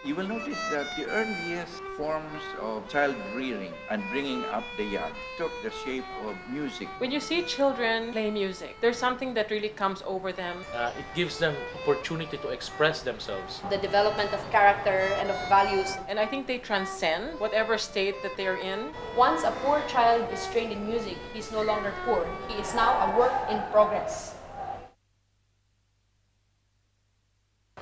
You will notice that the earliest forms of child rearing and bringing up the young took the shape of music. When you see children play music, there's something that really comes over them. It gives them opportunity to express themselves. The development of character and of values. And I think they transcend whatever state that they're in. Once a poor child is trained in music, he's no longer poor. He is now a work in progress.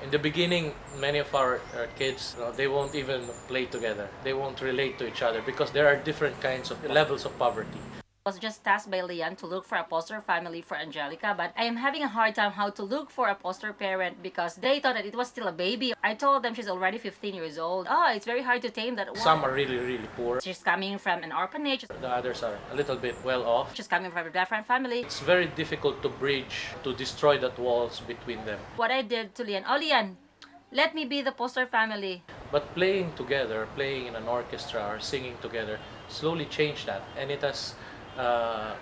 In the beginning, many of our kids, they won't even play together. They won't relate to each other because there are different kinds of levels of poverty. I was just tasked by Lian to look for a foster family for Angelica, but I am having a hard time how to look for a foster parent because they thought that it was still a baby. I told them she's already 15 years old. Oh, it's very hard to tame that one. Some are really, really poor. She's coming from an orphanage. The others are a little bit well off. She's coming from a different family. It's very difficult to bridge, to destroy that walls between them. What I did to Lian, oh Lian, let me be the foster family. But playing together, playing in an orchestra or singing together, slowly changed that. And it has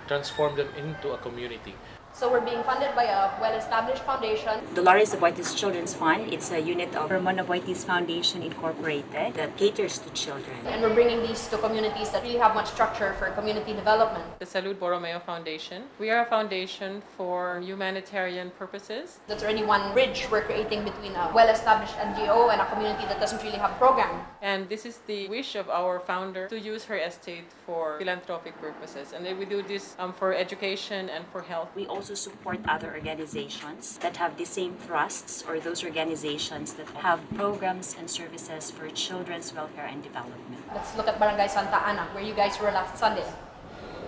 transformed them into a community. So we're being funded by a well-established foundation. Dolores Aboitiz Children's Fund, it's a unit of Ramon Aboitiz Foundation Incorporated that caters to children. And we're bringing these to communities that really have much structure for community development. The Salud Borromeo Foundation. We are a foundation for humanitarian purposes. That's already one bridge we're creating between a well-established NGO and a community that doesn't really have a program. And this is the wish of our founder to use her estate for philanthropic purposes. And we do this for education and for health. We also support other organizations that have the same thrusts or those organizations that have programs and services for children's welfare and development. Let's look at Barangay Santa Ana, where you guys were last Sunday.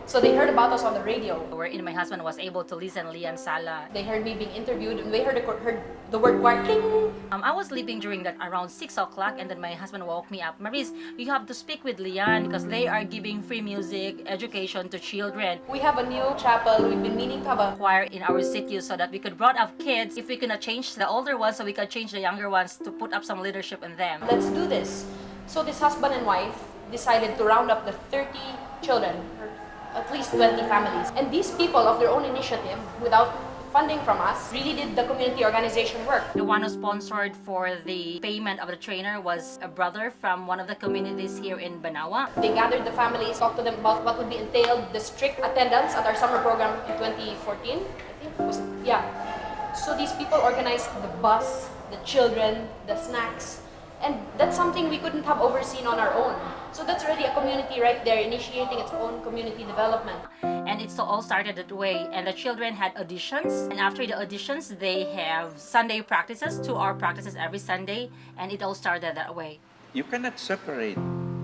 So they heard about us on the radio. Wherein my husband was able to listen Lian Sala. They heard me being interviewed and they heard the word choir, cling. I was sleeping during that around 6 o'clock and then my husband woke me up. Maris, you have to speak with Lian because they are giving free music, education to children. We have a new chapel. We've been meaning to have a choir in our city so that we could brought up kids. If we could change the older ones so we could change the younger ones to put up some leadership in them. Let's do this. So this husband and wife decided to round up the 30 children, or at least 20 families. And these people of their own initiative, without funding from us, really did the community organization work. The one who sponsored for the payment of the trainer was a brother from one of the communities here in Banawa. They gathered the families, talked to them about what would be entailed, the strict attendance at our summer program in 2014, I think it was, yeah. So these people organized the bus, the children, the snacks, and that's something we couldn't have overseen on our own. So that's already a community right there initiating its own community development. And it's all started that way. And the children had auditions. And after the auditions, they have Sunday practices, 2-hour practices every Sunday. And it all started that way. You cannot separate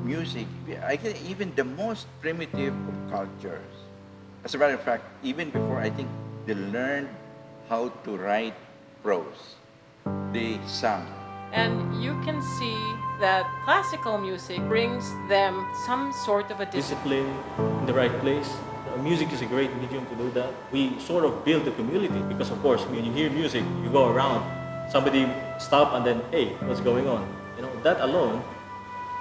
music, I think even the most primitive of cultures. As a matter of fact, even before I think they learned how to write prose, they sang. And you can see that classical music brings them some sort of a discipline. Discipline in the right place. Music is a great medium to do that. We sort of build the community because, of course, when you hear music, you go around, somebody stop and then, hey, what's going on? You know, that alone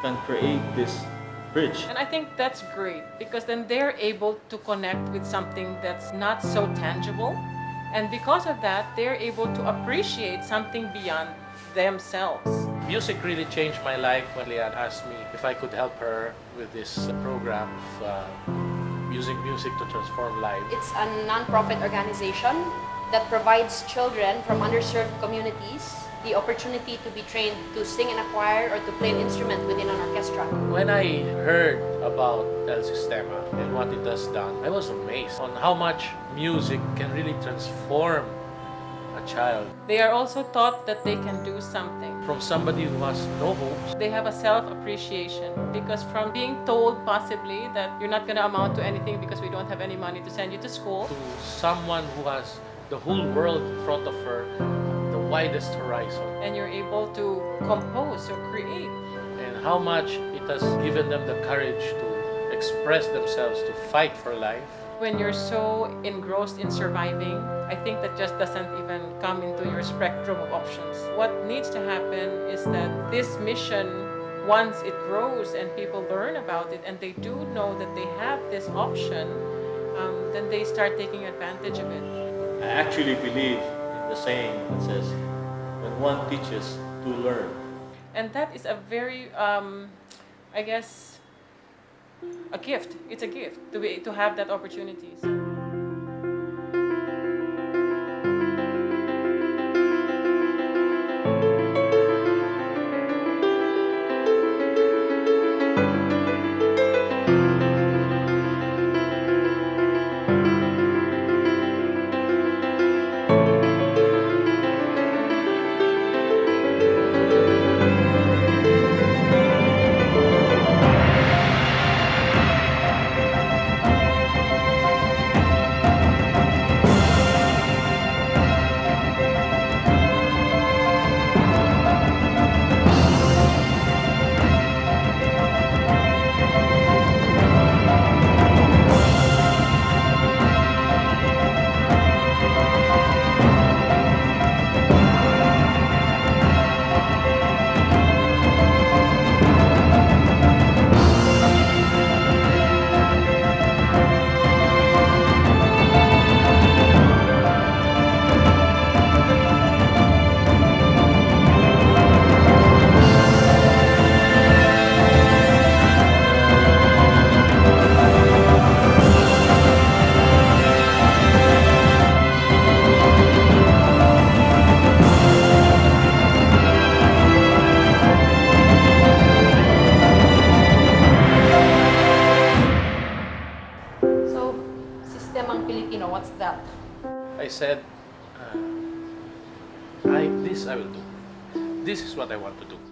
can create this bridge. And I think that's great because then they're able to connect with something that's not so tangible. And because of that, they're able to appreciate something beyond themselves. Music really changed my life when Lian asked me if I could help her with this program of using music to transform lives. It's a non-profit organization that provides children from underserved communities the opportunity to be trained to sing in a choir or to play an instrument within an orchestra. When I heard about El Sistema and what it has done, I was amazed on how much music can really transform a child. They are also taught that they can do something. From somebody who has no hopes, They have a self-appreciation because from being told possibly that you're not going to amount to anything because we don't have any money to send you to school, to someone who has the whole world in front of her, the widest horizon, and you're able to compose or create. and how much it has given them the courage to express themselves, to fight for life. When you're so engrossed in surviving, I think that just doesn't even come into your spectrum of options. What needs to happen is that this mission, once it grows and people learn about it and they do know that they have this option, then they start taking advantage of it. I actually believe in the saying that says, when one teaches to learn. And that is a very, I guess, a gift. It's a gift to have that opportunity. So. So, Sistemang Pilipino, what's that? I said, this I will do. This is what I want to do.